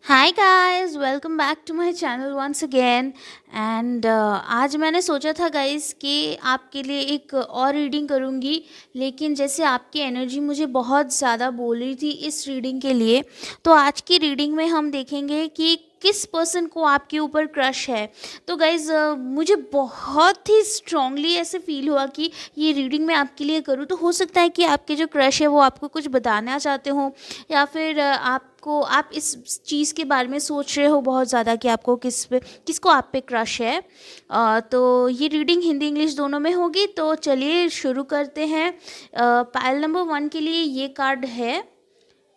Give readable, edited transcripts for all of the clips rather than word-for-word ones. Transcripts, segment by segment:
Hi guys, welcome back to my channel once again. And आज मैंने सोचा था गाइस कि आपके लिए एक और रीडिंग करूँगी। लेकिन जैसे आपकी एनर्जी मुझे बहुत ज़्यादा बोल रही थी इस रीडिंग के लिए, तो आज की रीडिंग में हम देखेंगे कि किस पर्सन को आपके ऊपर क्रश है। तो गाइज़ मुझे बहुत ही स्ट्रांगली ऐसे फील हुआ कि ये रीडिंग मैं आपके लिए करूँ। तो हो सकता है कि आपके जो क्रश है वो आपको कुछ बताना चाहते हो, या फिर आप इस चीज़ के बारे में सोच रहे हो बहुत ज़्यादा कि आपको किसको आप पे क्रश है। तो ये रीडिंग हिंदी इंग्लिश दोनों में होगी। तो चलिए शुरू करते हैं। पाइल नंबर 1 के लिए ये कार्ड है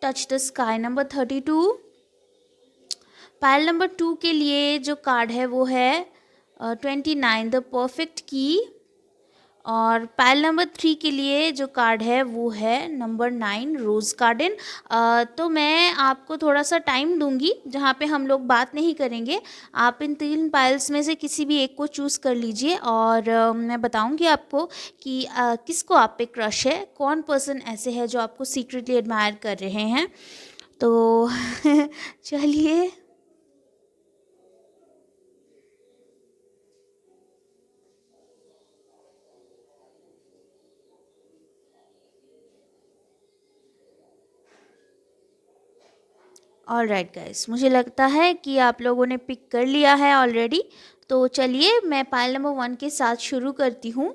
touch the sky number 32। Pile number 2 के लिए जो कार्ड है वो है 29 द परफेक्ट की। और पाइल नंबर 3 के लिए जो कार्ड है वो है नंबर 9 रोज़ गार्डन। तो मैं आपको थोड़ा सा टाइम दूंगी जहाँ पे हम लोग बात नहीं करेंगे। आप इन 3 पाइल्स में से किसी भी एक को चूज़ कर लीजिए और मैं बताऊंगी आपको कि किसको आप पे क्रश है, कौन पर्सन ऐसे है जो आपको सीक्रेटली एडमायर कर रहे हैं। तो चलिए। ऑल राइट गाइस, मुझे लगता है कि आप लोगों ने पिक कर लिया है ऑलरेडी। तो चलिए मैं पाइल नंबर 1 के साथ शुरू करती हूँ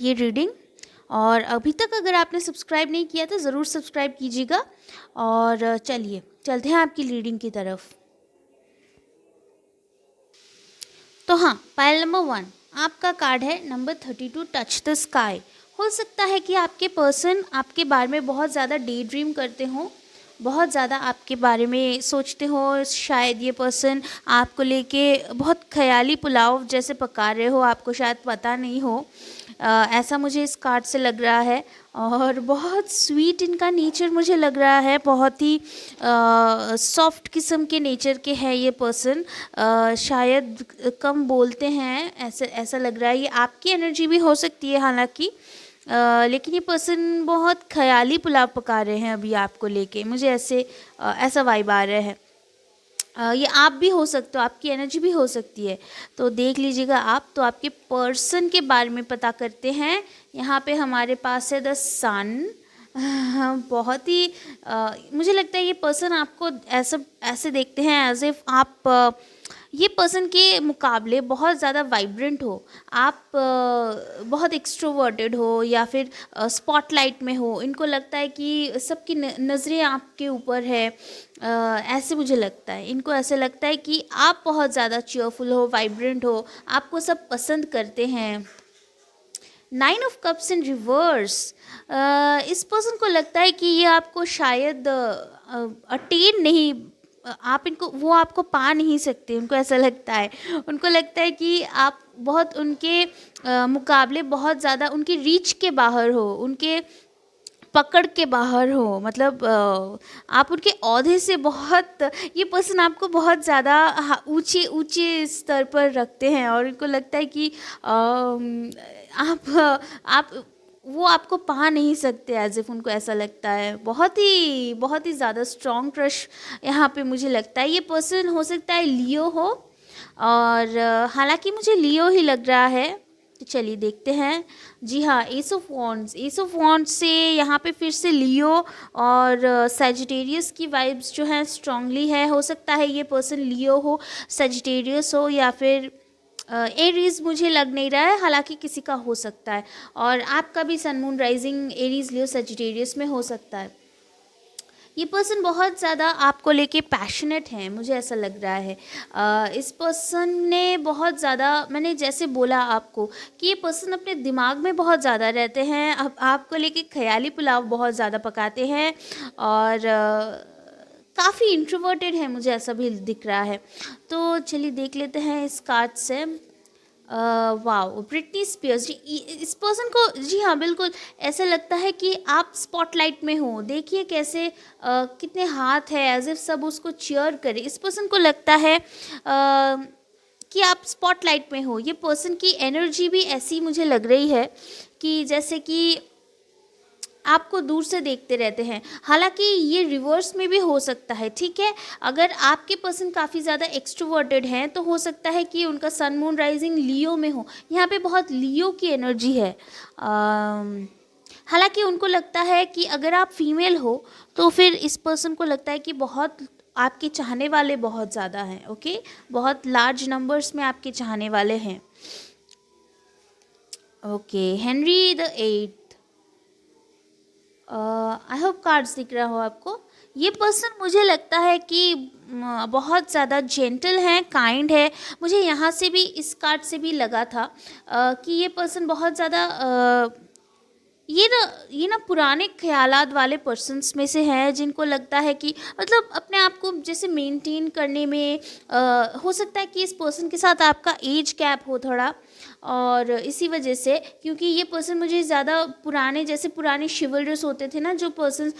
ये रीडिंग। और अभी तक अगर आपने सब्सक्राइब नहीं किया तो ज़रूर सब्सक्राइब कीजिएगा। और चलिए चलते हैं आपकी रीडिंग की तरफ। तो हाँ, पाइल नंबर 1 आपका कार्ड है नंबर 32 टच द स्काई। हो सकता है कि आपके पर्सन आपके बारे में बहुत ज़्यादा डे ड्रीम करते हों, बहुत ज़्यादा आपके बारे में सोचते हो। शायद ये पर्सन आपको लेके बहुत ख्याली पुलाव जैसे पका रहे हो, आपको शायद पता नहीं हो। ऐसा मुझे इस कार्ड से लग रहा है। और बहुत स्वीट इनका नेचर मुझे लग रहा है, बहुत ही सॉफ्ट किस्म के नेचर के हैं ये पर्सन। शायद कम बोलते हैं, ऐसे ऐसा लग रहा है। ये आपकी एनर्जी भी हो सकती है हालांकि, लेकिन ये पर्सन बहुत ख्याली पुलाव पका रहे हैं अभी आपको लेके, मुझे ऐसा वाइब आ रहा है। ये आप भी हो सकते हो, आपकी एनर्जी भी हो सकती है। तो देख लीजिएगा आप। तो आपके पर्सन के बारे में पता करते हैं। यहाँ पे हमारे पास है द सन। बहुत ही मुझे लगता है ये पर्सन आपको ऐसा ऐसे देखते हैं एज इफ आप ये पर्सन के मुकाबले बहुत ज़्यादा वाइब्रेंट हो। आप बहुत एक्सट्रोवर्टेड हो या फिर स्पॉटलाइट में हो। इनको लगता है कि सबकी नज़रें आपके ऊपर है। ऐसे मुझे लगता है, इनको ऐसे लगता है कि आप बहुत ज़्यादा चीयरफुल हो, वाइब्रेंट हो, आपको सब पसंद करते हैं। 9 ऑफ कप्स इन रिवर्स। इस पर्सन को लगता है कि ये आपको शायद अटेन नहीं, आप इनको वो आपको पा नहीं सकते। उनको ऐसा लगता है, उनको लगता है कि आप बहुत उनके मुकाबले बहुत ज़्यादा उनकी रीच के बाहर हो, उनके पकड़ के बाहर हो। मतलब आप उनके ओहदे से बहुत, ये पर्सन आपको बहुत ज़्यादा ऊंचे ऊंचे स्तर पर रखते हैं। और इनको लगता है कि आप वो आपको पा नहीं सकते, एज इफ उनको ऐसा लगता है। बहुत ही ज़्यादा स्ट्रॉन्ग क्रश यहाँ पे मुझे लगता है। ये पर्सन हो सकता है लियो हो, और हालांकि मुझे लियो ही लग रहा है। तो चलिए देखते हैं। जी हाँ, S of wands, S of wands से यहाँ पे फिर से लियो और सजिटेरियस की वाइब्स जो हैं स्ट्रांगली है। हो सकता है ये पर्सन लियो हो, सजिटेरियस हो, या फिर एरीज मुझे लग नहीं रहा है, हालांकि किसी का हो सकता है। और आपका भी sun moon rising Aries Leo Sagittarius में हो सकता है। ये पर्सन बहुत ज़्यादा आपको लेके पैशनेट है, मुझे ऐसा लग रहा है। इस पर्सन ने बहुत ज़्यादा, मैंने जैसे बोला आपको कि ये पर्सन अपने दिमाग में बहुत ज़्यादा रहते हैं। अब आपको लेके ख्याली पुलाव बहुत ज़्यादा पकाते हैं। और काफ़ी इंट्रोवर्टेड है, मुझे ऐसा भी दिख रहा है। तो चलिए देख लेते हैं इस कार्ड से। Wow, Britney Spears. इस पर्सन को, जी हाँ बिल्कुल, ऐसा लगता है कि आप स्पॉटलाइट में हो। देखिए कैसे कितने हाथ है, एज इफ सब उसको चीयर करे। इस पर्सन को लगता है कि आप स्पॉटलाइट में हो। ये पर्सन की एनर्जी भी ऐसी मुझे लग रही है कि जैसे कि आपको दूर से देखते रहते हैं। हालांकि ये रिवर्स में भी हो सकता है, ठीक है। अगर आपके पर्सन काफ़ी ज़्यादा एक्सट्रोवर्टेड हैं तो हो सकता है कि उनका सन मून राइजिंग लियो में हो। यहाँ पे बहुत लियो की एनर्जी है। हालांकि उनको लगता है कि अगर आप फीमेल हो तो फिर इस पर्सन को लगता है कि बहुत आपके चाहने वाले बहुत ज़्यादा हैं, ओके, बहुत लार्ज नंबर्स में आपके चाहने वाले हैं। Okay, Henry the eight, I hope cards दिख रहा हो आपको। ये पर्सन मुझे लगता है कि बहुत ज़्यादा जेंटल है, काइंड है। मुझे यहाँ से भी इस कार्ड से भी लगा था कि ये पर्सन बहुत ज़्यादा ये ना पुराने ख्यालात वाले पर्सन्स में से है, जिनको लगता है कि मतलब अपने आप को जैसे मेंटेन करने में हो सकता है कि इस पर्सन के साथ आपका एज गैप हो थोड़ा, और इसी वजह से, क्योंकि ये पर्सन मुझे ज़्यादा पुराने, जैसे पुराने शिवल्रस होते थे ना जो पर्सन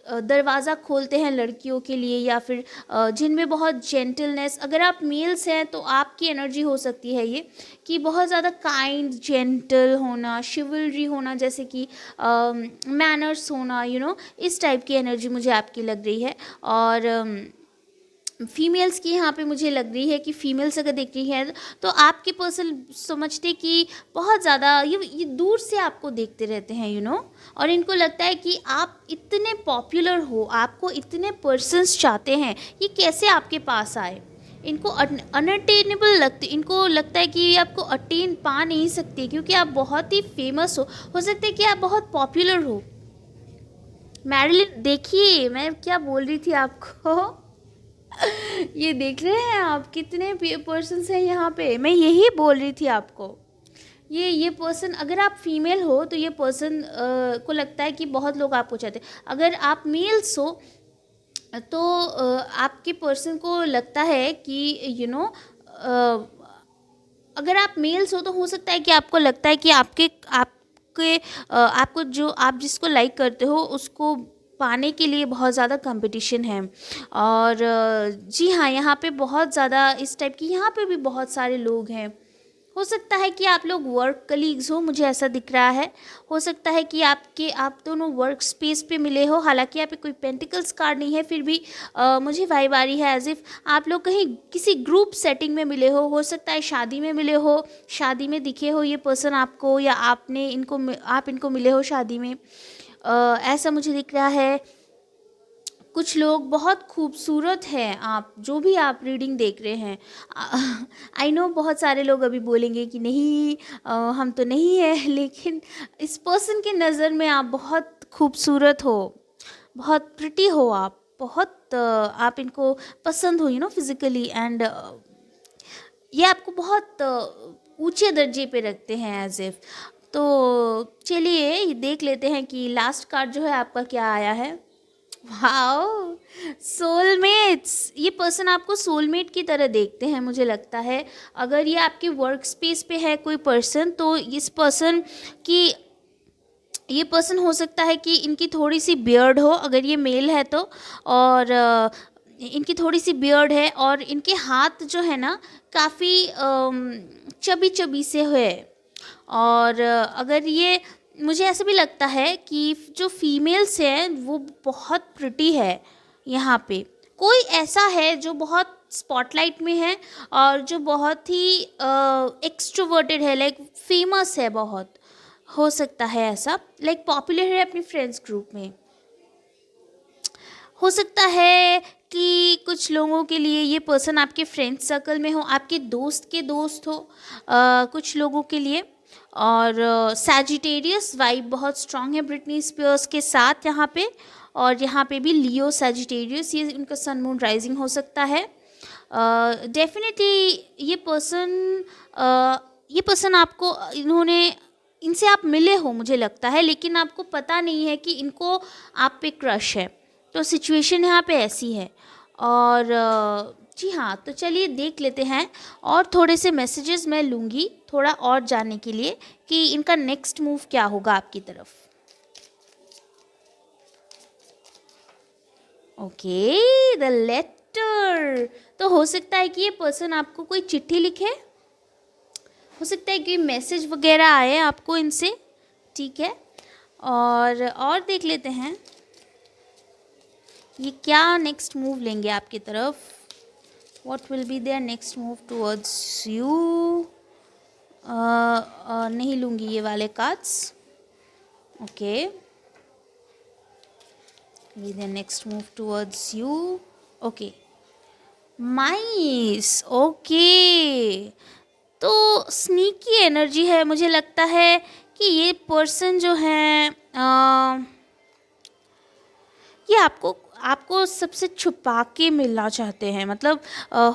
दरवाज़ा खोलते हैं लड़कियों के लिए, या फिर जिनमें बहुत जेंटलनेस, अगर आप मेल्स हैं तो आपकी एनर्जी हो सकती है ये कि बहुत ज़्यादा काइंड, जेंटल होना, शिवलरी होना, जैसे कि मैनर्स होना, इस टाइप की एनर्जी मुझे आपकी लग रही है। और फीमेल्स की यहाँ पे मुझे लग रही है कि फीमेल्स अगर देख रही है तो आपके पर्सन समझते कि बहुत ज़्यादा ये दूर से आपको देखते रहते हैं, और इनको लगता है कि आप इतने पॉपुलर हो, आपको इतने पर्सन्स चाहते हैं, ये कैसे आपके पास आए। इनको अनअटेनेबल लगते, इनको लगता है कि ये आपको अटेन पा नहीं सकते क्योंकि आप बहुत ही फेमस हो सकता है कि आप बहुत पॉपुलर हो। मैरिलिन, देखिए मैं क्या बोल रही थी आपको। ये देख रहे हैं आप कितने पर्सन्स हैं यहाँ पे, मैं यही बोल रही थी आपको। ये पर्सन, अगर आप फीमेल हो तो ये पर्सन को लगता है कि बहुत लोग आपको चाहते हैं। अगर आप मेल्स हो तो आपके पर्सन को लगता है कि अगर आप मेल्स हो तो हो सकता है कि आपको लगता है कि आपको जो आप जिसको लाइक करते हो उसको पाने के लिए बहुत ज़्यादा कंपटीशन है। और जी हाँ, यहाँ पे बहुत ज़्यादा इस टाइप की, यहाँ पे भी बहुत सारे लोग हैं। हो सकता है कि आप लोग वर्क कलीग्स हो, मुझे ऐसा दिख रहा है। हो सकता है कि आप दोनों वर्क स्पेस पे मिले हो। हालांकि यहाँ पे कोई पेंटिकल्स कार्ड नहीं है, फिर भी मुझे वाइब आ रही है एज इफ़ आप लोग कहीं किसी ग्रुप सेटिंग में मिले हो सकता है शादी में मिले हो, शादी में दिखे हो ये पर्सन आपको, या आप इनको मिले हो शादी में, ऐसा मुझे दिख रहा है। कुछ लोग बहुत खूबसूरत हैं, आप जो भी आप रीडिंग देख रहे हैं। आई नो बहुत सारे लोग अभी बोलेंगे कि नहीं हम तो नहीं है, लेकिन इस पर्सन की नज़र में आप बहुत खूबसूरत हो, बहुत प्रिटी हो, आप बहुत आप इनको पसंद हो फिज़िकली, एंड ये आपको बहुत ऊंचे दर्जे पे रखते हैं एज इफ़। तो चलिए देख लेते हैं कि लास्ट कार्ड जो है आपका क्या आया है। Wow, soulmates. ये पर्सन आपको सोलमेट की तरह देखते हैं मुझे लगता है। अगर ये आपके वर्क स्पेस पे है कोई पर्सन, तो ये पर्सन हो सकता है कि इनकी थोड़ी सी बियर्ड हो, अगर ये मेल है तो, और इनकी थोड़ी सी बियर्ड है, और इनके हाथ जो है ना काफ़ी चबी चबी से है। और अगर ये, मुझे ऐसा भी लगता है कि जो फीमेल्स हैं वो बहुत प्रिटी है। यहाँ पे कोई ऐसा है जो बहुत स्पॉटलाइट में है और जो बहुत ही एक्सट्रोवर्टेड है, लाइक फेमस है बहुत, हो सकता है ऐसा, लाइक पॉपुलर है अपनी फ्रेंड्स ग्रुप में। हो सकता है कि कुछ लोगों के लिए ये पर्सन आपके फ्रेंड सर्कल में हो, आपके दोस्त के दोस्त हो कुछ लोगों के लिए। और सैजिटेरियस वाइब बहुत स्ट्रांग है ब्रिटनी स्पीयर्स के साथ यहाँ पे, और यहाँ पे भी लियो सैजिटेरियस, ये उनका सन मून राइजिंग हो सकता है। डेफिनेटली ये पर्सन आपको, इनसे आप मिले हो मुझे लगता है, लेकिन आपको पता नहीं है कि इनको आप पे क्रश है। तो सिचुएशन यहाँ पे ऐसी है। और जी हाँ, तो चलिए देख लेते हैं, और थोड़े से मैसेजेस मैं लूँगी थोड़ा और जानने के लिए कि इनका नेक्स्ट मूव क्या होगा आपकी तरफ। Okay, the letter. तो हो सकता है कि ये पर्सन आपको कोई चिट्ठी लिखे, हो सकता है कि मैसेज वगैरह आए आपको इनसे, ठीक है। और देख लेते हैं ये क्या नेक्स्ट मूव लेंगे आपकी तरफ. What will be there next move towards you. नहीं लूँगी ये वाले cards. Okay, be there next move towards you. Okay, mice. Okay, तो स्नीकी एनर्जी है. मुझे लगता है कि ये पर्सन जो है ये आपको आपको सबसे छुपा के मिलना चाहते हैं. मतलब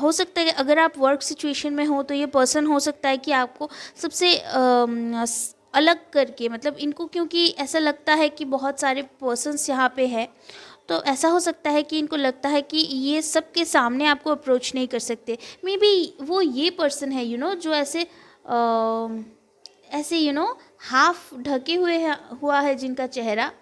हो सकता है कि अगर आप वर्क सिचुएशन में हो तो ये पर्सन हो सकता है कि आपको सबसे अलग करके, मतलब इनको क्योंकि ऐसा लगता है कि बहुत सारे पर्सन्स यहाँ पे है, तो ऐसा हो सकता है कि इनको लगता है कि ये सबके सामने आपको अप्रोच नहीं कर सकते. मे बी वो ये पर्सन है जो ऐसे ऐसे हाफ ढके हुए हुआ है जिनका चेहरा.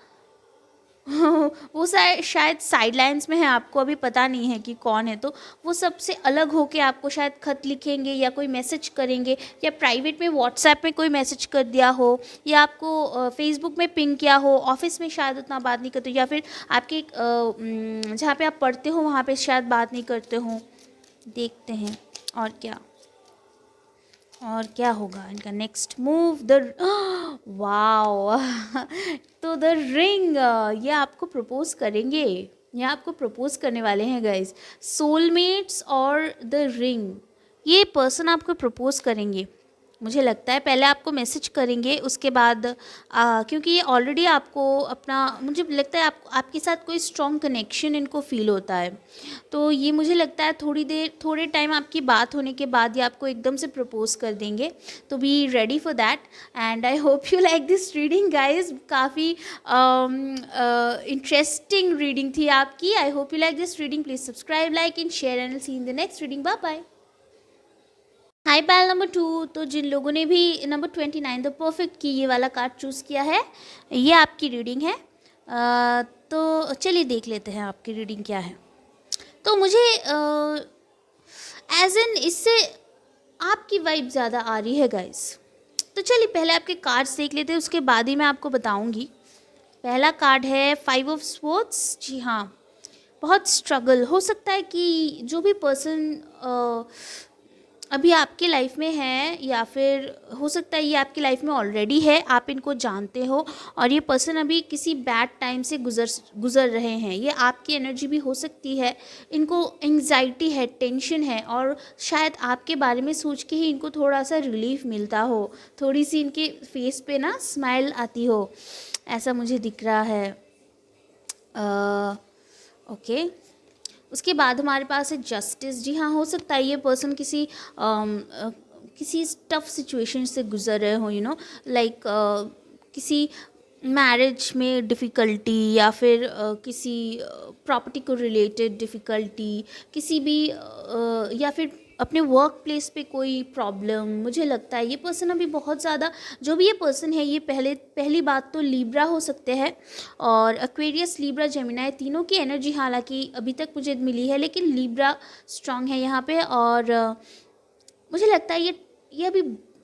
वो शायद साइडलाइंस में है, आपको अभी पता नहीं है कि कौन है. तो वो सबसे अलग होके आपको शायद खत लिखेंगे या कोई मैसेज करेंगे, या प्राइवेट में व्हाट्सएप में कोई मैसेज कर दिया हो, या आपको फेसबुक में पिंग किया हो. ऑफिस में शायद उतना बात नहीं करते, या फिर आपके जहाँ पे आप पढ़ते हो वहाँ पे शायद बात नहीं करते हो. देखते हैं और क्या होगा इनका नेक्स्ट मूव. वाओ. तो द रिंग, ये आपको प्रपोज करेंगे, ये आपको प्रपोज करने वाले हैं गाइस. सोलमेट्स और द रिंग, ये पर्सन आपको प्रपोज करेंगे. मुझे लगता है पहले आपको मैसेज करेंगे, उसके बाद क्योंकि ये ऑलरेडी आपको अपना, मुझे लगता है आपके साथ कोई स्ट्रॉन्ग कनेक्शन इनको फील होता है. तो ये मुझे लगता है थोड़े टाइम आपकी बात होने के बाद ये आपको एकदम से प्रपोज कर देंगे. तो be ready for that. And I hope you like this reading guys. काफ़ी इंटरेस्टिंग रीडिंग थी आपकी. I hope you like this reading. Please subscribe, like and share and see in the next reading. Bye bye. Hi Payal number 2. तो जिन लोगों ने भी number 29 the perfect की ये वाला कार्ड चूज़ किया है, ये आपकी रीडिंग है. तो चलिए देख लेते हैं आपकी रीडिंग क्या है. तो मुझे एज एन इससे आपकी वाइब ज़्यादा आ रही है गाइस. तो चलिए पहले आपके कार्ड्स देख लेते हैं, उसके बाद ही मैं आपको बताऊंगी. पहला कार्ड है 5 ऑफ स्वॉर्ड्स. जी हाँ, बहुत स्ट्रगल हो सकता है कि जो भी पर्सन अभी आपके लाइफ में है, या फिर हो सकता है ये आपकी लाइफ में ऑलरेडी है, आप इनको जानते हो, और ये पर्सन अभी किसी बैड टाइम से गुज़र रहे हैं. ये आपकी एनर्जी भी हो सकती है. इनको एंग्जाइटी है, टेंशन है, और शायद आपके बारे में सोच के ही इनको थोड़ा सा रिलीफ मिलता हो, थोड़ी सी इनके फेस पे ना स्माइल आती हो, ऐसा मुझे दिख रहा है. ओके, उसके बाद हमारे पास है जस्टिस. जी हाँ, हो सकता है ये पर्सन किसी टफ सिचुएशन से गुजर रहे हो, लाइक किसी मैरिज में डिफ़िकल्टी, या फिर किसी प्रॉपर्टी को रिलेटेड डिफ़िकल्टी, किसी भी या फिर अपने वर्क प्लेस पे कोई प्रॉब्लम. मुझे लगता है ये पर्सन अभी बहुत ज़्यादा, जो भी ये पर्सन है, ये पहली बात तो लीब्रा हो सकते हैं, और एक्वेरियस, लीब्रा, जेमिनाई, तीनों की एनर्जी हालांकि अभी तक मुझे मिली है, लेकिन लीब्रा स्ट्रांग है यहाँ पे. और मुझे लगता है ये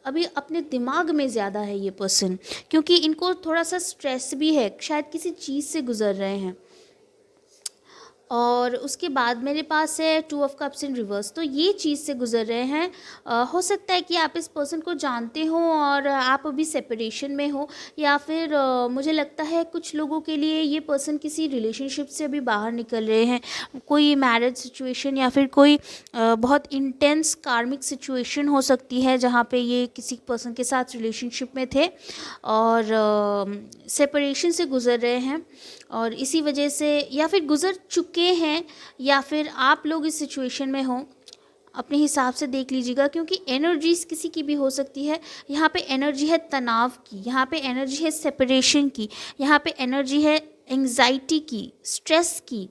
अभी अपने दिमाग में ज़्यादा है ये पर्सन, क्योंकि इनको थोड़ा सा स्ट्रेस भी है, शायद किसी चीज़ से गुजर रहे हैं. और उसके बाद मेरे पास है 2 ऑफ कप्स इन रिवर्स. तो ये चीज़ से गुजर रहे हैं. हो सकता है कि आप इस पर्सन को जानते हो और आप अभी सेपरेशन में हो, या फिर मुझे लगता है कुछ लोगों के लिए ये पर्सन किसी रिलेशनशिप से अभी बाहर निकल रहे हैं. कोई मैरिज सिचुएशन, या फिर कोई बहुत इंटेंस कार्मिक सिचुएशन हो सकती है जहाँ पे ये किसी पर्सन के साथ रिलेशनशिप में थे और सेपरेशन से गुजर रहे हैं, और इसी वजह से, या फिर गुजर चुके हैं, या फिर आप लोग इस सिचुएशन में हो. अपने हिसाब से देख लीजिएगा, क्योंकि एनर्जीज किसी की भी हो सकती है. यहाँ पे एनर्जी है तनाव की, यहाँ पे एनर्जी है सेपरेशन की, यहाँ पे एनर्जी है एंग्जाइटी की, स्ट्रेस की.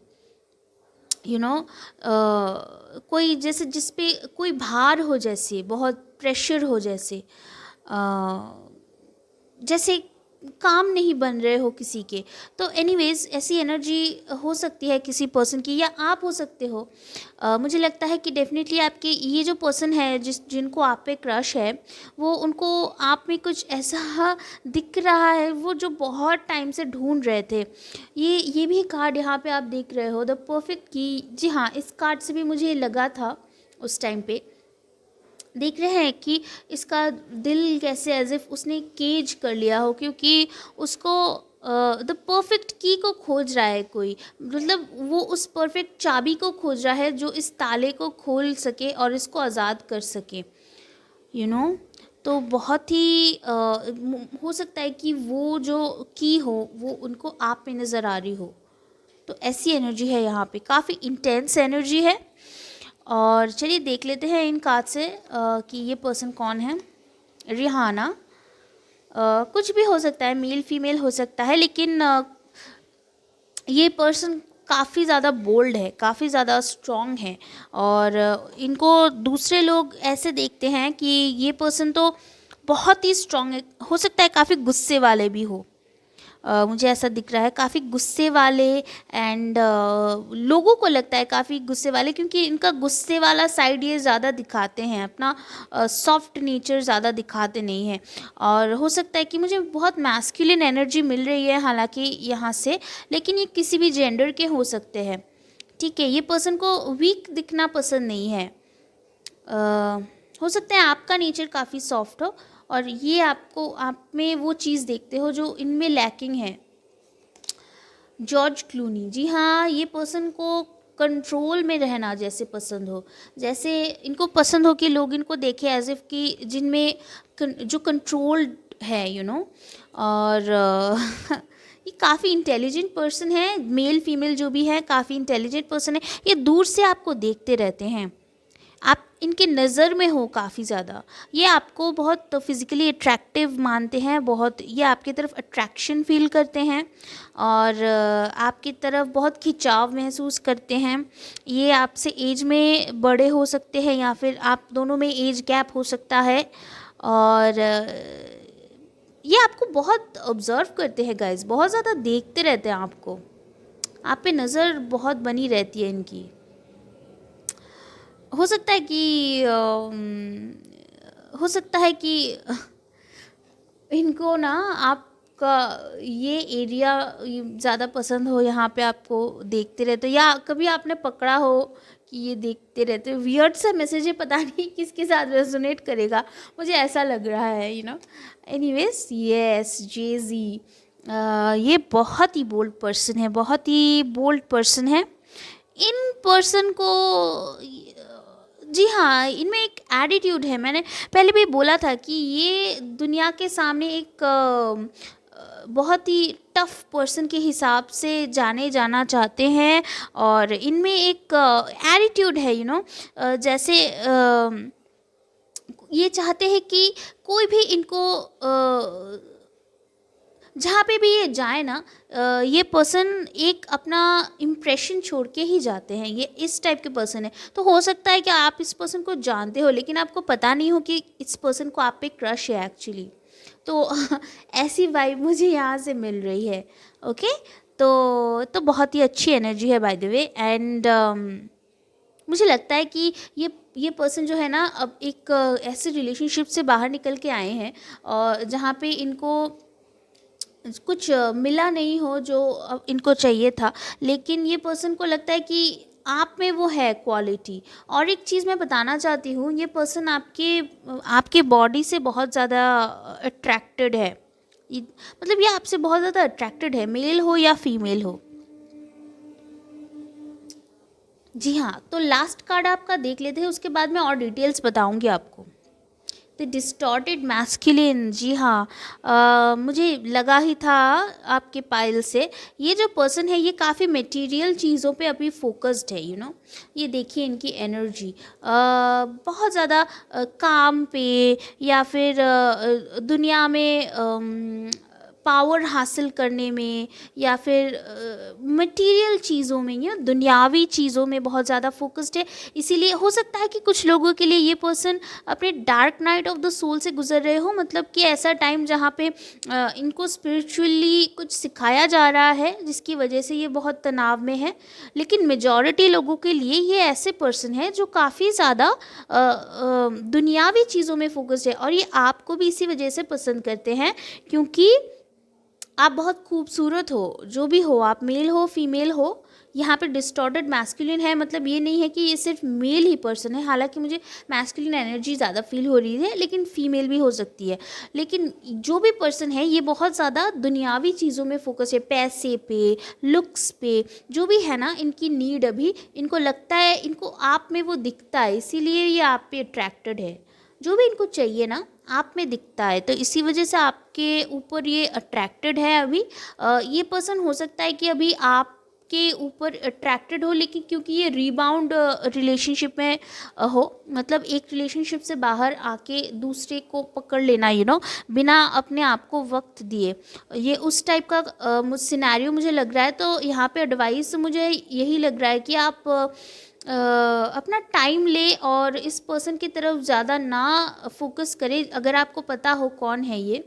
कोई जैसे जिस पे कोई भार हो, जैसे बहुत प्रेशर हो, जैसे काम नहीं बन रहे हो किसी के। तो एनीवेज ऐसी एनर्जी हो सकती है किसी पर्सन की, या आप हो सकते हो। मुझे लगता है कि डेफिनेटली आपके ये जो पर्सन है जिनको आप पे क्रश है, वो उनको आप में कुछ ऐसा दिख रहा है वो जो बहुत टाइम से ढूंढ रहे थे। ये भी कार्ड यहाँ पे आप देख रहे हो, द परफेक्ट की। जी हाँ, इस कार्ड से भी मुझे लगा था उस टाइम पे। देख रहे हैं कि इसका दिल कैसे एज इफ उसने केज कर लिया हो, क्योंकि उसको द परफेक्ट की को खोज रहा है कोई। मतलब वो उस परफेक्ट चाबी को खोज रहा है जो इस ताले को खोल सके और इसको आज़ाद कर सके, यू नो। तो बहुत ही हो सकता है कि वो जो की हो वो उनको आप में नज़र आ रही हो। तो ऐसी एनर्जी है यहाँ पे, काफ़ी इंटेंस एनर्जी है। और चलिए देख लेते हैं इन कार्ड से कि ये पर्सन कौन है। रिहाना, कुछ भी हो सकता है, मेल फीमेल हो सकता है, लेकिन ये पर्सन काफ़ी ज़्यादा बोल्ड है, काफ़ी ज़्यादा स्ट्रॉन्ग है। और इनको दूसरे लोग ऐसे देखते हैं कि ये पर्सन तो बहुत ही स्ट्रॉन्ग है। हो सकता है काफ़ी गुस्से वाले भी हो। मुझे ऐसा दिख रहा है काफ़ी गुस्से वाले। एंड लोगों को लगता है काफ़ी गुस्से वाले, क्योंकि इनका गुस्से वाला साइड ये ज़्यादा दिखाते हैं, अपना सॉफ्ट नेचर ज़्यादा दिखाते नहीं हैं। और हो सकता है कि मुझे बहुत मैस्कुलिन एनर्जी मिल रही है हालांकि यहाँ से, लेकिन ये किसी भी जेंडर के हो सकते हैं। ठीक है, ये पर्सन को वीक दिखना पसंद नहीं है। हो सकता है आपका नेचर काफ़ी सॉफ्ट हो और ये आपको, आप में वो चीज़ देखते हो जो इनमें लैकिंग है। जॉर्ज क्लूनी, जी हाँ, ये पर्सन को कंट्रोल में रहना जैसे पसंद हो, जैसे इनको पसंद हो कि लोग इनको देखें एज इफ कि जिनमें जो कंट्रोल है, यू नो। और ये काफ़ी इंटेलिजेंट पर्सन है, मेल फीमेल जो भी है काफ़ी इंटेलिजेंट पर्सन है। ये दूर से आपको देखते रहते हैं, आप इनके नज़र में हो काफ़ी ज़्यादा। ये आपको बहुत फिज़िकली अट्रैक्टिव मानते हैं, बहुत ये आपकी तरफ अट्रैक्शन फील करते हैं और आपकी तरफ बहुत खिंचाव महसूस करते हैं। ये आपसे एज में बड़े हो सकते हैं या फिर आप दोनों में एज गैप हो सकता है। और ये आपको बहुत ऑब्ज़र्व करते हैं गाइस, बहुत ज़्यादा देखते रहते हैं आपको, आप पे नज़र बहुत बनी रहती है इनकी। हो सकता है कि हो सकता है कि इनको ना आपका ये एरिया ज़्यादा पसंद हो, यहाँ पे आपको देखते रहते हो, या कभी आपने पकड़ा हो कि ये देखते रहते हो। वियर्ड सा मैसेज है, पता नहीं किसके साथ रेजोनेट करेगा, मुझे ऐसा लग रहा है, यू नो। एनीवेज, यस, जेजी, ये बहुत ही बोल्ड पर्सन है, बहुत ही बोल्ड पर्सन है। इन पर्सन को, जी हाँ, इनमें एक एटीट्यूड है। मैंने पहले भी बोला था कि ये दुनिया के सामने एक बहुत ही टफ पर्सन के हिसाब से जाने जाना चाहते हैं। और इनमें एक एटीट्यूड है, यू नो, जैसे ये चाहते हैं कि कोई भी इनको जहाँ पे भी ये जाए ना, ये पर्सन एक अपना इम्प्रेशन छोड़ के ही जाते हैं। ये इस टाइप के पर्सन है। तो हो सकता है कि आप इस पर्सन को जानते हो लेकिन आपको पता नहीं हो कि इस पर्सन को आप पे क्रश है एक्चुअली। तो ऐसी वाइब मुझे यहाँ से मिल रही है। ओके, तो बहुत ही अच्छी एनर्जी है बाय द वे। एंड मुझे लगता है कि ये पर्सन जो है ना, अब एक ऐसे रिलेशनशिप से बाहर निकल के आए हैं और जहाँ पे इनको कुछ मिला नहीं हो जो इनको चाहिए था, लेकिन ये पर्सन को लगता है कि आप में वो है क्वालिटी। और एक चीज़ मैं बताना चाहती हूँ, ये पर्सन आपके बॉडी से बहुत ज़्यादा अट्रैक्टेड है। मतलब ये आपसे बहुत ज़्यादा अट्रैक्टेड है, मेल हो या फीमेल हो। जी हाँ, तो लास्ट कार्ड आपका देख लेते हैं, उसके बाद मैं और डिटेल्स बताऊँगी आपको। द डिस्टॉर्टेड मैस्कुलिन, जी हाँ, मुझे लगा ही था आपके पाइल से। ये जो पर्सन है ये काफ़ी मटेरियल चीज़ों पे अभी फोकस्ड है, यू नो। ये देखिए इनकी एनर्जी बहुत ज़्यादा काम पे या फिर दुनिया में पावर हासिल करने में या फिर मटेरियल चीज़ों में या दुनियावी चीज़ों में बहुत ज़्यादा फोकस्ड है। इसीलिए हो सकता है कि कुछ लोगों के लिए ये पर्सन अपने dark night of the soul से गुजर रहे हो, मतलब कि ऐसा टाइम जहाँ पे इनको स्पिरिचुअली कुछ सिखाया जा रहा है जिसकी वजह से ये बहुत तनाव में है। लेकिन मेजॉरिटी लोगों के लिए ये ऐसे पर्सन है जो काफ़ी ज़्यादा दुनियावी चीज़ों में फोकस्ड है, और ये आपको भी इसी वजह से पसंद करते हैं क्योंकि आप बहुत खूबसूरत हो, जो भी हो, आप मेल हो फीमेल हो। यहाँ पे डिस्टॉर्टेड मैस्कुलिन है, मतलब ये नहीं है कि ये सिर्फ मेल ही पर्सन है, हालांकि मुझे मैस्कुलिन एनर्जी ज़्यादा फील हो रही है, लेकिन फीमेल भी हो सकती है। लेकिन जो भी पर्सन है ये बहुत ज़्यादा दुनियावी चीज़ों में फोकस है, पैसे पे, लुक्स पे, जो भी है ना इनकी नीड, अभी इनको लगता है, इनको आप में वो दिखता है, इसीलिए ये आप पे अट्रैक्टेड है। जो भी इनको चाहिए ना आप में दिखता है, तो इसी वजह से आपके ऊपर ये अट्रैक्टेड है अभी। ये पर्सन हो सकता है कि अभी आपके ऊपर अट्रैक्टेड हो, लेकिन क्योंकि ये रीबाउंड रिलेशनशिप में हो, मतलब एक रिलेशनशिप से बाहर आके दूसरे को पकड़ लेना, बिना अपने आप को वक्त दिए, ये उस टाइप का सिनेरियो मुझे लग रहा है। तो यहाँ पे एडवाइस मुझे यही लग रहा है कि आप अपना टाइम ले और इस पर्सन की तरफ ज़्यादा ना फोकस करें, अगर आपको पता हो कौन है ये,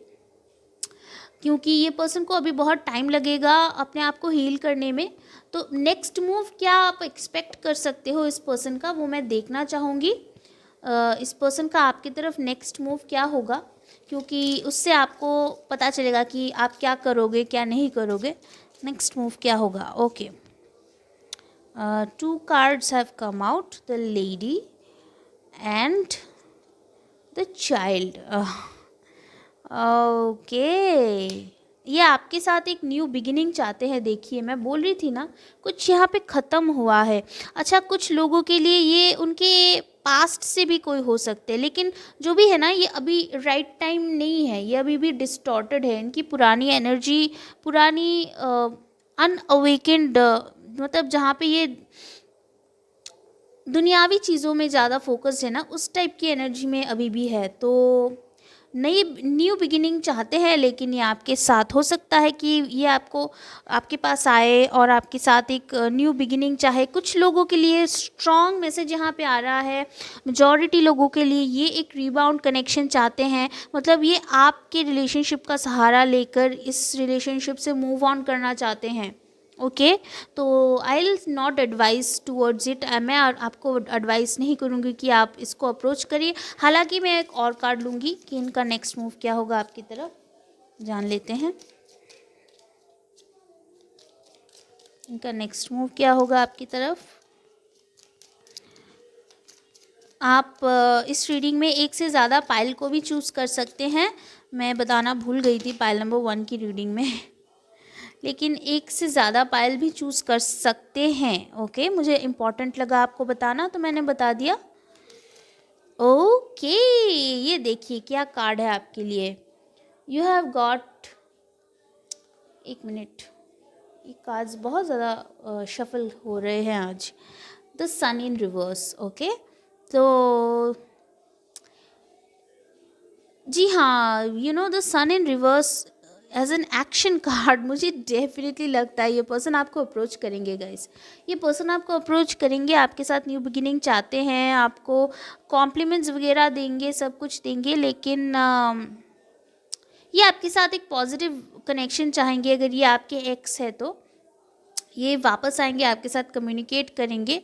क्योंकि ये पर्सन को अभी बहुत टाइम लगेगा अपने आप को हील करने में। तो नेक्स्ट मूव क्या आप एक्सपेक्ट कर सकते हो इस पर्सन का, वो मैं देखना चाहूँगी। इस पर्सन का आपकी तरफ नेक्स्ट मूव क्या होगा, क्योंकि उससे आपको पता चलेगा कि आप क्या करोगे क्या नहीं करोगे, नेक्स्ट मूव क्या होगा। Okay, 2 cards have come out, the lady and the child. Okay, ये आपके साथ एक न्यू बिगिनिंग चाहते हैं। देखिए मैं बोल रही थी ना, कुछ यहाँ पे ख़त्म हुआ है। अच्छा, कुछ लोगों के लिए ये उनके पास्ट से भी कोई हो सकते हैं, लेकिन जो भी है ना ये अभी राइट टाइम नहीं है, ये अभी भी डिस्टॉर्टेड है। इनकी पुरानी एनर्जी, पुरानी अनअवेकेंड, मतलब जहाँ पे ये दुनियावी चीज़ों में ज़्यादा फोकस है ना, उस टाइप की एनर्जी में अभी भी है। तो नई न्यू बिगिनिंग चाहते हैं, लेकिन ये आपके साथ हो सकता है कि ये आपके पास आए और आपके साथ एक न्यू बिगिनिंग चाहे। कुछ लोगों के लिए स्ट्रॉन्ग मैसेज यहाँ पे आ रहा है, मेजॉरिटी लोगों के लिए ये एक रीबाउंड कनेक्शन चाहते हैं, मतलब ये आपके रिलेशनशिप का सहारा लेकर इस रिलेशनशिप से मूव ऑन करना चाहते हैं। ओके, तो I will not advice towards it, मैं आपको एडवाइस नहीं करूँगी कि आप इसको अप्रोच करिए। हालांकि मैं एक और कार्ड लूँगी कि इनका नेक्स्ट मूव क्या होगा आपकी तरफ, जान लेते हैं इनका नेक्स्ट मूव क्या होगा आपकी तरफ। आप इस रीडिंग में एक से ज़्यादा पाइल को भी चूज़ कर सकते हैं, मैं बताना भूल गई थी पाइल नंबर 1 की रीडिंग में, लेकिन एक से ज़्यादा पायल भी चूज़ कर सकते हैं। ओके, मुझे इम्पॉर्टेंट लगा आपको बताना, तो मैंने बता दिया। ओके, ये देखिए क्या कार्ड है आपके लिए। यू हैव गॉट, एक मिनट, ये कार्ड्स बहुत ज़्यादा शफल हो रहे हैं आज। The sun in reverse. Okay, तो जी हाँ, the sun in reverse as an action card, मुझे डेफिनेटली लगता है ये पर्सन आपको अप्रोच करेंगे गाइस। ये पर्सन आपको अप्रोच करेंगे, आपके साथ न्यू बिगिनिंग चाहते हैं, आपको कॉम्प्लीमेंट्स वगैरह देंगे, सब कुछ देंगे, लेकिन ये आपके साथ एक पॉजिटिव कनेक्शन चाहेंगे। अगर ये आपके एक्स है तो ये वापस आएंगे, आपके साथ कम्युनिकेट करेंगे,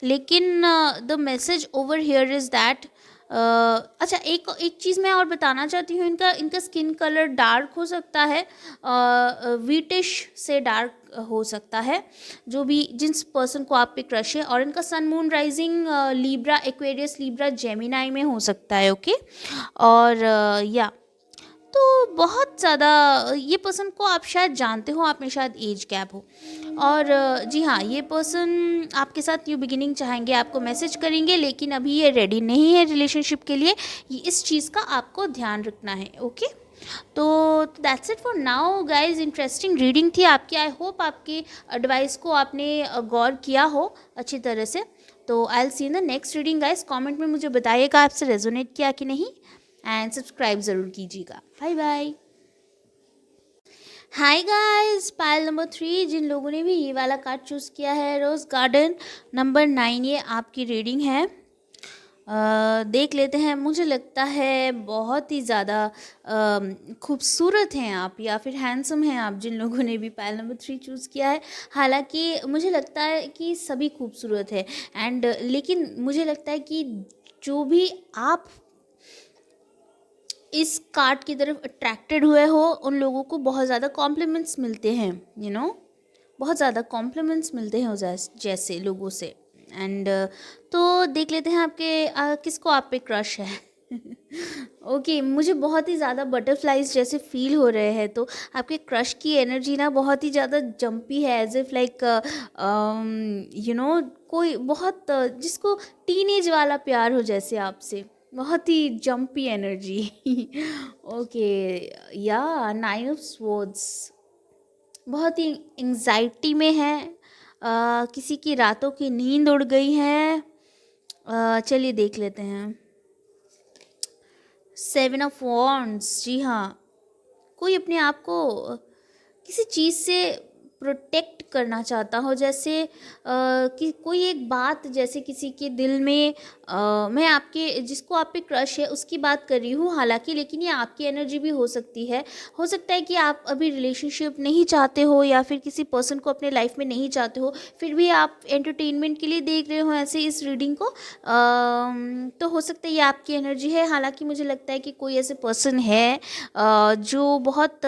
लेकिन the message over here is that, अच्छा एक चीज़ मैं और बताना चाहती हूँ, इनका स्किन कलर डार्क हो सकता है, वीटिश से डार्क हो सकता है, जो भी जिस पर्सन को आप पे क्रश है, और इनका sun moon rising Libra, Aquarius, Libra, Gemini में हो सकता है। ओके, और या तो बहुत ज़्यादा ये पर्सन को आप शायद जानते हो, आप में शायद एज गैप हो, और जी हाँ, ये पर्सन आपके साथ न्यू बिगिनिंग चाहेंगे, आपको मैसेज करेंगे, लेकिन अभी ये रेडी नहीं है रिलेशनशिप के लिए, ये इस चीज़ का आपको ध्यान रखना है। ओके, तो that's it for now guys. Interesting reading थी आपकी, आई होप आपके एडवाइस को आपने गौर किया हो अच्छी तरह से। तो आई will see in the next reading guys. Comment में मुझे बताइएगा आपसे रेजोनेट किया कि नहीं, एंड सब्सक्राइब ज़रूर कीजिएगा। Bye bye. Hi guys, Payal number 3 जिन लोगों ने भी ये वाला कार्ड चूज़ किया है, रोज़ गार्डन नंबर 9, ये आपकी रीडिंग है। देख लेते हैं। मुझे लगता है बहुत ही ज़्यादा खूबसूरत हैं आप, या फिर हैंडसम हैं आप, जिन लोगों ने भी पायल नंबर 3 चूज़ किया है। हालांकि मुझे लगता है कि सभी खूबसूरत है, एंड लेकिन मुझे लगता है कि जो भी आप इस कार्ड की तरफ अट्रैक्टेड हुए हो, उन लोगों को बहुत ज़्यादा कॉम्प्लीमेंट्स मिलते हैं, बहुत ज़्यादा कॉम्प्लीमेंट्स मिलते हैं जैसे लोगों से। एंड तो देख लेते हैं आपके किसको आप पे क्रश है। ओके, मुझे बहुत ही ज़्यादा बटरफ्लाइज जैसे फील हो रहे हैं। तो आपके क्रश की एनर्जी ना बहुत ही ज़्यादा जंपी है, एज इफ लाइक कोई बहुत जिसको टीनेज वाला प्यार हो जैसे आपसे, बहुत ही जंपी एनर्जी। ओके, या 9 ऑफ स्वॉर्ड्स, बहुत ही एंग्जाइटी में है। किसी की रातों की नींद उड़ गई है। चलिए देख लेते हैं। 7 ऑफ वॉन्ड्स, जी हाँ, कोई अपने आप को किसी चीज़ से प्रोटेक्ट करना चाहता हो, जैसे कि कोई एक बात, जैसे किसी के दिल में मैं आपके जिसको आप पे क्रश है उसकी बात कर रही हूँ हालांकि, लेकिन ये आपकी एनर्जी भी हो सकती है। हो सकता है कि आप अभी रिलेशनशिप नहीं चाहते हो, या फिर किसी पर्सन को अपने लाइफ में नहीं चाहते हो, फिर भी आप एंटरटेनमेंट के लिए देख रहे हो ऐसे इस रीडिंग को। तो हो सकता है ये आपकी एनर्जी है। हालांकि मुझे लगता है कि कोई ऐसे पर्सन है जो बहुत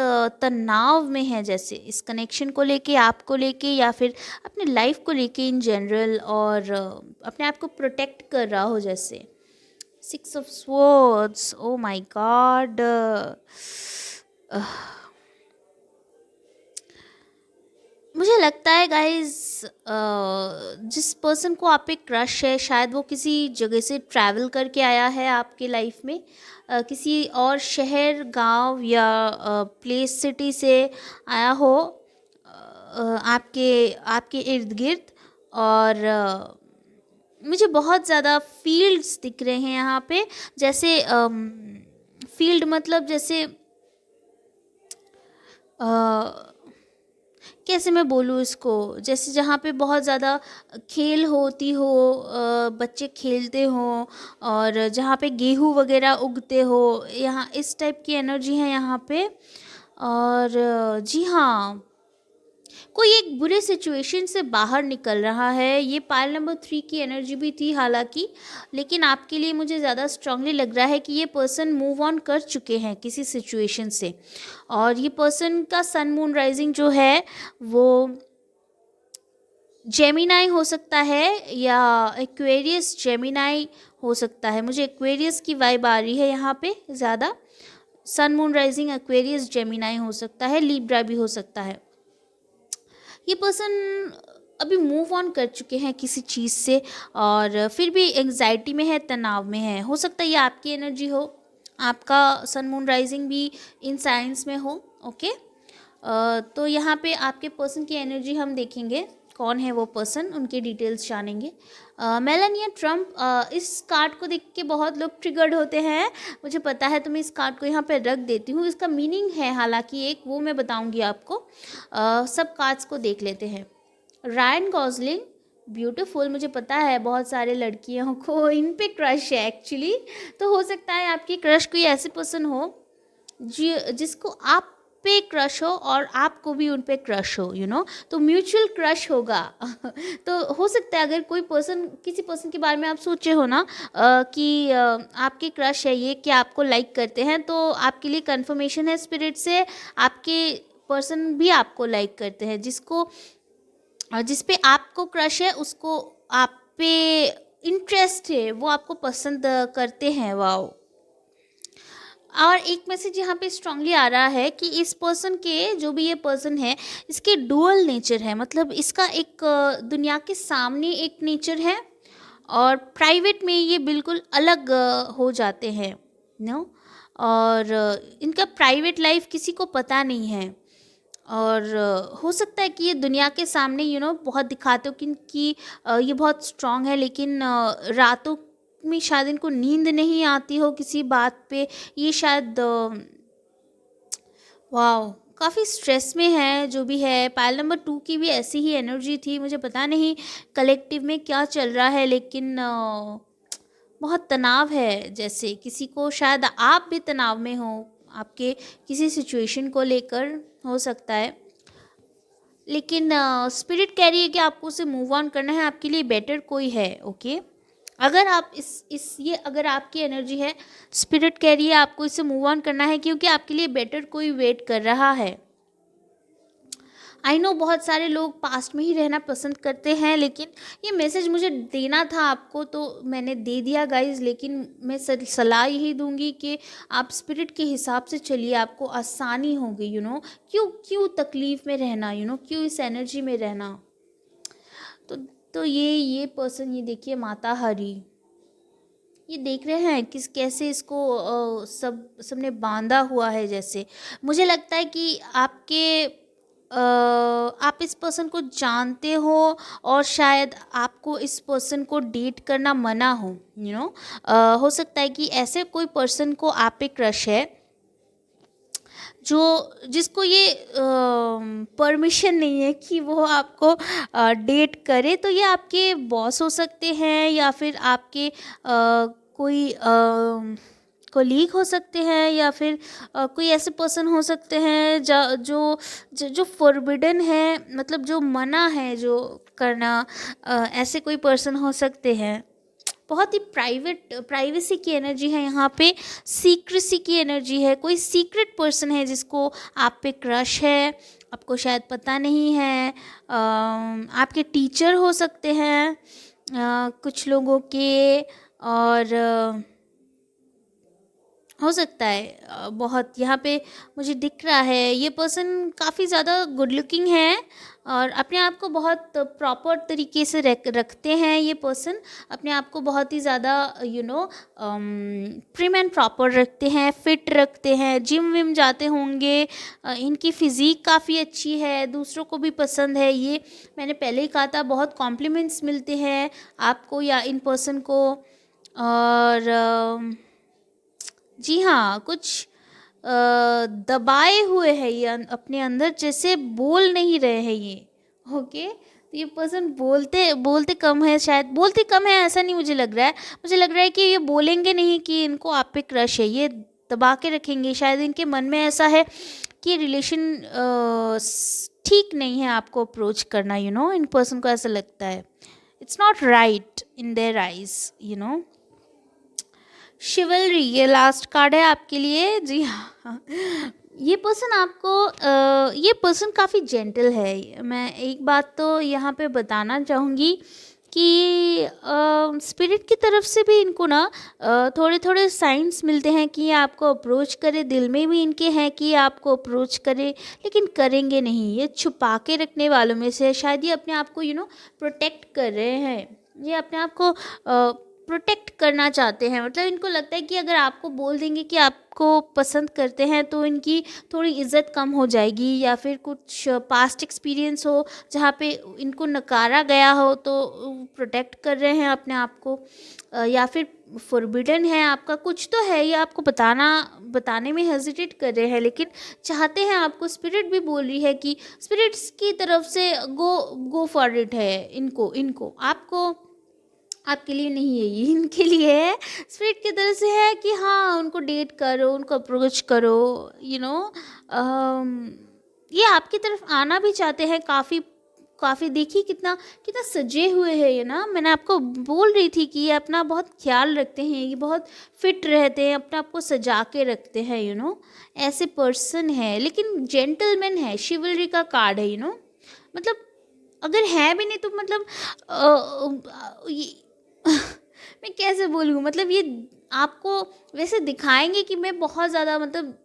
तनाव में है, जैसे इस कनेक्शन को लेके, आपको लेके, या फिर अपने लाइफ को लेके इन जनरल, और अपने आप को प्रोटेक्ट कर रहा हो जैसे। 6 of swords, oh my God. मुझे लगता है गाइज, जिस पर्सन को आप पे क्रश है, शायद वो किसी जगह से ट्रैवल करके आया है आपके लाइफ में, किसी और शहर, गांव, या प्लेस, सिटी से आया हो आपके आपके इर्द गिर्द। और मुझे बहुत ज़्यादा फील्ड्स दिख रहे हैं यहाँ पे, जैसे फील्ड मतलब जैसे कैसे मैं बोलूँ इसको, जैसे जहाँ पे बहुत ज़्यादा खेल होती हो, बच्चे खेलते हों, और जहाँ पे गेहूँ वगैरह उगते हो, यहाँ इस टाइप की एनर्जी है यहाँ पे। और जी हाँ, कोई एक बुरे सिचुएशन से बाहर निकल रहा है। ये पायल नंबर 3 की एनर्जी भी थी हालांकि, लेकिन आपके लिए मुझे ज़्यादा स्ट्रांगली लग रहा है कि ये पर्सन मूव ऑन कर चुके हैं किसी सिचुएशन से। और ये पर्सन का सन मून राइजिंग जो है वो जेमिनाई हो सकता है, या एक्वेरियस जेमिनाई हो सकता है। मुझे एक्वेरियस की वाइब आ रही है यहाँ पे ज़्यादा। Sun moon rising Aquarius Gemini हो सकता है, लिब्रा भी हो सकता है। ये पर्सन अभी मूव ऑन कर चुके हैं किसी चीज़ से, और फिर भी एंग्जाइटी में है, तनाव में है। हो सकता है ये आपकी एनर्जी हो, आपका सन मून राइजिंग भी इन साइंस में हो। ओके, तो यहाँ पे आपके पर्सन की एनर्जी हम देखेंगे, कौन है वो पर्सन, उनके डिटेल्स जानेंगे। मेलानिया ट्रम्प, इस कार्ड को देख के बहुत लोग ट्रिगर्ड होते हैं, मुझे पता है। तो मैं इस कार्ड को यहाँ पे रख देती हूँ। इसका मीनिंग है हालांकि एक, वो मैं बताऊँगी आपको। सब कार्ड्स को देख लेते हैं। रायन गॉसलिंग, ब्यूटीफुल, मुझे पता है बहुत सारे लड़कियों को इन पे क्रश है एक्चुअली। तो हो सकता है आपकी क्रश कोई ऐसे पर्सन हो जिसको आप पे क्रश हो, और आपको भी उन पे क्रश हो, तो म्यूचुअल क्रश होगा। तो हो सकता है अगर कोई पर्सन, किसी पर्सन के बारे में आप सोचे हो ना, कि आपके क्रश है ये, कि आपको लाइक करते हैं, तो आपके लिए कंफर्मेशन है स्पिरिट से, आपके पर्सन भी आपको लाइक करते हैं। जिस पे आपको क्रश है, उसको आप पे इंटरेस्ट है, वो आपको पसंद करते हैं। वाओ। और एक मैसेज यहाँ पे स्ट्रांगली आ रहा है कि इस पर्सन के, जो भी ये पर्सन है, इसके डुअल नेचर है। मतलब इसका एक दुनिया के सामने एक नेचर है, और प्राइवेट में ये बिल्कुल अलग हो जाते हैं, नो। और इनका प्राइवेट लाइफ किसी को पता नहीं है। और हो सकता है कि ये दुनिया के सामने बहुत दिखाते हो कि ये बहुत स्ट्रांग है, लेकिन रातों में शायद इनको नींद नहीं आती हो किसी बात पे। ये शायद वाह, काफ़ी स्ट्रेस में है जो भी है। पायल नंबर 2 की भी ऐसी ही एनर्जी थी। मुझे पता नहीं कलेक्टिव में क्या चल रहा है, लेकिन बहुत तनाव है। जैसे किसी को, शायद आप भी तनाव में हो, आपके किसी सिचुएशन को लेकर हो सकता है, लेकिन स्पिरिट कह रही है कि आपको उसे मूव ऑन करना है, आपके लिए बेटर कोई है। ओके, अगर आप इस ये अगर आपकी एनर्जी है, स्पिरिट कह रही है आपको इससे मूव ऑन करना है, क्योंकि आपके लिए बेटर कोई वेट कर रहा है। आई नो बहुत सारे लोग पास्ट में ही रहना पसंद करते हैं, लेकिन ये मैसेज मुझे देना था आपको तो मैंने दे दिया गाइज। लेकिन मैं सलाह यही दूंगी कि आप स्पिरिट के हिसाब से चलिए, आपको आसानी होगी। क्यों क्यों तकलीफ़ में रहना, क्यों इस एनर्जी में रहना। तो तो ये पर्सन, ये देखिए माता हरी, ये देख रहे हैं किस कैसे इसको सबने बांधा हुआ है। जैसे मुझे लगता है कि आप इस पर्सन को जानते हो, और शायद आपको इस पर्सन को डेट करना मना हो। हो सकता है कि ऐसे कोई पर्सन को आप पे क्रश है, जिसको ये परमिशन नहीं है कि वो आपको डेट करे। तो ये आपके बॉस हो सकते हैं, या फिर आपके कोई कोलीग हो सकते हैं, या फिर कोई ऐसे पर्सन हो सकते हैं जो फॉरबिडन है, मतलब जो मना है जो करना। ऐसे कोई पर्सन हो सकते हैं। बहुत ही प्राइवेसी की एनर्जी है यहाँ पे, सीक्रेसी की एनर्जी है। कोई सीक्रेट पर्सन है जिसको आप पे क्रश है, आपको शायद पता नहीं है। आपके टीचर हो सकते हैं कुछ लोगों के, और हो सकता है बहुत यहाँ पे मुझे दिख रहा है ये पर्सन काफ़ी ज़्यादा गुड लुकिंग है, और अपने आप को बहुत प्रॉपर तरीके से रखते हैं। ये पर्सन अपने आप को बहुत ही ज़्यादा प्रिम एंड प्रॉपर रखते हैं, फिट रखते हैं, जिम विम जाते होंगे। इनकी फ़िज़ीक काफ़ी अच्छी है, दूसरों को भी पसंद है। ये मैंने पहले ही कहा था, बहुत कॉम्प्लीमेंट्स मिलते हैं आपको या इन पर्सन को। और जी हाँ, कुछ दबाए हुए हैं ये अपने अंदर, जैसे बोल नहीं रहे हैं ये। ओके, तो ये पर्सन बोलते कम है, शायद बोलते कम है ऐसा नहीं मुझे लग रहा है। मुझे लग रहा है कि ये बोलेंगे नहीं कि इनको आप पे क्रश है, ये दबा के रखेंगे। शायद इनके मन में ऐसा है कि रिलेशन ठीक नहीं है आपको अप्रोच करना। इन पर्सन को ऐसा लगता है, it's not right in their eyes. शिवलरी, ये लास्ट कार्ड है आपके लिए। जी हाँ, ये पर्सन काफ़ी जेंटल है। मैं एक बात तो यहाँ पे बताना चाहूँगी कि स्पिरिट की तरफ से भी इनको ना थोड़े थोड़े साइंस मिलते हैं कि ये आपको अप्रोच करे। दिल में भी इनके हैं कि ये आपको अप्रोच करे, लेकिन करेंगे नहीं। ये छुपा के रखने वालों में से। शायद ये अपने आप को प्रोटेक्ट कर रहे हैं। ये अपने आप को प्रोटेक्ट करना चाहते हैं। मतलब इनको लगता है कि अगर आपको बोल देंगे कि आपको पसंद करते हैं तो इनकी थोड़ी इज़्ज़त कम हो जाएगी, या फिर कुछ पास्ट एक्सपीरियंस हो जहाँ पे इनको नकारा गया हो, तो प्रोटेक्ट कर रहे हैं अपने आप को। या फिर फॉरबिडन है आपका कुछ तो है, ये आपको बताने में हेजिटेट कर रहे हैं, लेकिन चाहते हैं आपको। स्पिरिट भी बोल रही है कि स्पिरिट्स की तरफ से गो फॉर इट है। इनको आपके लिए नहीं है, ये इनके लिए है। स्पिरिट की तरफ से है कि हाँ, उनको डेट करो, उनको अप्रोच करो। ये आपकी तरफ आना भी चाहते हैं। काफ़ी देखिए कितना कितना सजे हुए हैं ये ना। मैंने आपको बोल रही थी कि ये अपना बहुत ख्याल रखते हैं, ये बहुत फिट रहते हैं, अपने आप को सजा के रखते हैं। ऐसे पर्सन है, लेकिन जेंटलमैन है। शिवलरी का कार्ड है। मतलब अगर है भी नहीं तो मतलब मैं कैसे बोलूँ, मतलब ये आपको वैसे दिखाएंगे कि मैं बहुत ज़्यादा मतलब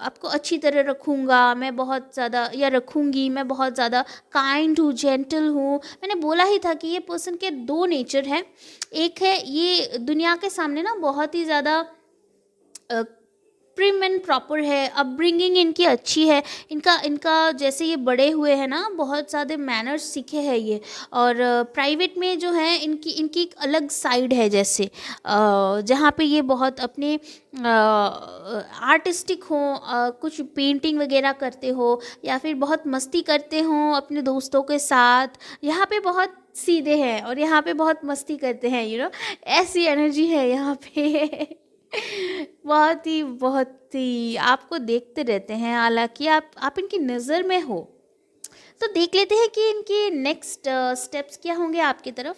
आपको अच्छी तरह रखूँगा, मैं बहुत ज़्यादा या रखूँगी, मैं बहुत ज़्यादा काइंड हूँ, जेंटल हूँ। मैंने बोला ही था कि ये पर्सन के दो नेचर हैं। एक है ये दुनिया के सामने ना बहुत ही ज़्यादा प्रिम एंड प्रॉपर है, अपब्रिंगिंग इनकी अच्छी है, इनका इनका जैसे ये बड़े हुए हैं ना, बहुत ज़्यादा मैनर्स सीखे हैं ये। और प्राइवेट में जो है इनकी इनकी एक अलग साइड है, जैसे जहाँ पे ये बहुत अपने आर्टिस्टिक हो, कुछ पेंटिंग वगैरह करते हो, या फिर बहुत मस्ती करते हो अपने दोस्तों के साथ। यहाँ पे बहुत सीधे हैं और यहाँ पे बहुत मस्ती करते हैं, ऐसी एनर्जी है यहाँ पे। बहुत ही आपको देखते रहते हैं, हालांकि आप इनकी नज़र में हो। तो देख लेते हैं कि इनके नेक्स्ट स्टेप्स क्या होंगे आपकी तरफ,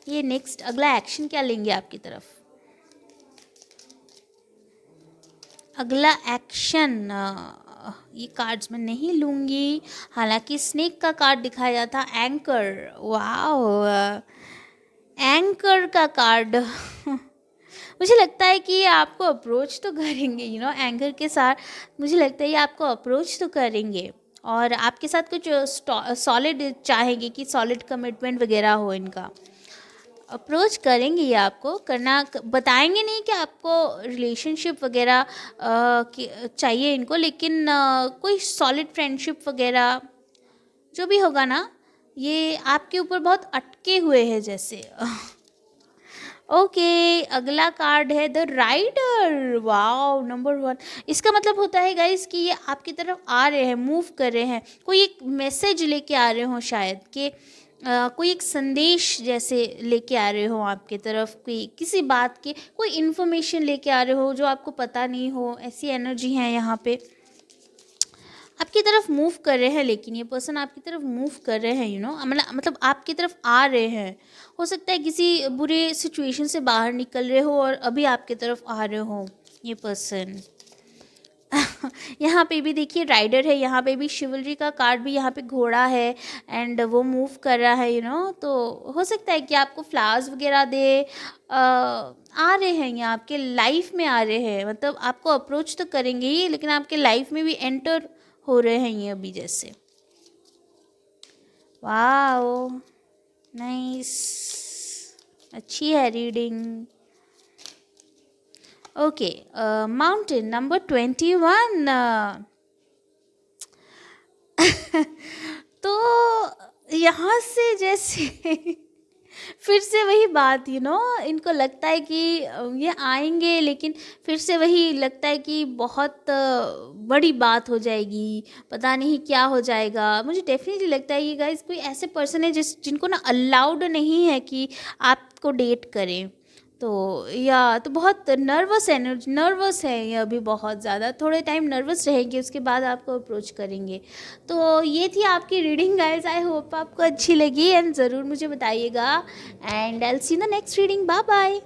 ये नेक्स्ट अगला एक्शन क्या लेंगे आपकी तरफ। अगला एक्शन, ये कार्ड्स मैं नहीं लूँगी, हालांकि स्नेक का कार्ड दिखाया था, एंकर। वाह, एंकर का कार्ड। मुझे लगता है कि ये आपको अप्रोच तो करेंगे, एंकर के साथ मुझे लगता है ये आपको अप्रोच तो करेंगे और आपके साथ कुछ सॉलिड चाहेंगे कि सॉलिड कमिटमेंट वगैरह हो। इनका अप्रोच करेंगे, ये आपको करना बताएंगे नहीं कि आपको रिलेशनशिप वगैरह चाहिए इनको, लेकिन कोई सॉलिड फ्रेंडशिप वगैरह जो भी होगा ना, ये आपके ऊपर बहुत अटके हुए हैं जैसे। ओके, अगला कार्ड है द राइडर। Wow, number 1। इसका मतलब होता है गाइस कि ये आपकी तरफ आ रहे हैं, मूव कर रहे हैं, कोई एक मैसेज लेके आ रहे हो शायद, कि कोई एक संदेश जैसे लेके आ रहे हो आपकी तरफ, कोई किसी बात के कोई इन्फॉर्मेशन लेके आ रहे हो जो आपको पता नहीं हो, ऐसी एनर्जी है यहाँ पे। आपकी तरफ मूव कर रहे हैं, लेकिन ये पर्सन आपकी तरफ मूव कर रहे हैं, मतलब आपकी तरफ आ रहे हैं। हो सकता है किसी बुरे सिचुएशन से बाहर निकल रहे हो और अभी आपकी तरफ आ रहे हो ये पर्सन। यहाँ पे भी देखिए राइडर है, यहाँ पे भी शिवलरी का कार्ड भी, यहाँ पे घोड़ा है एंड वो मूव कर रहा है, तो हो सकता है कि आपको फ्लावर्स वगैरह दे, आ रहे हैं, ये आपके लाइफ में आ रहे हैं, मतलब आपको अप्रोच तो करेंगे ही, लेकिन आपके लाइफ में भी एंटर हो रहे हैं ये अभी जैसे। वाओ, नाइस, अच्छी है रीडिंग। Okay, mountain number 21। तो यहाँ से जैसे फिर से वही बात, इनको लगता है कि ये आएंगे, लेकिन फिर से वही लगता है कि बहुत बड़ी बात हो जाएगी, पता नहीं क्या हो जाएगा। मुझे डेफिनेटली लगता है ये गाइस कोई ऐसे पर्सन है जिनको ना अलाउड नहीं है कि आपको डेट करें। तो तो बहुत नर्वस है ये अभी, बहुत ज़्यादा, थोड़े टाइम नर्वस रहेंगे, उसके बाद आपको अप्रोच करेंगे। तो ये थी आपकी रीडिंग गाइस, आई होप आपको अच्छी लगी एंड ज़रूर मुझे बताइएगा, and I will see in the next reading. Bye bye.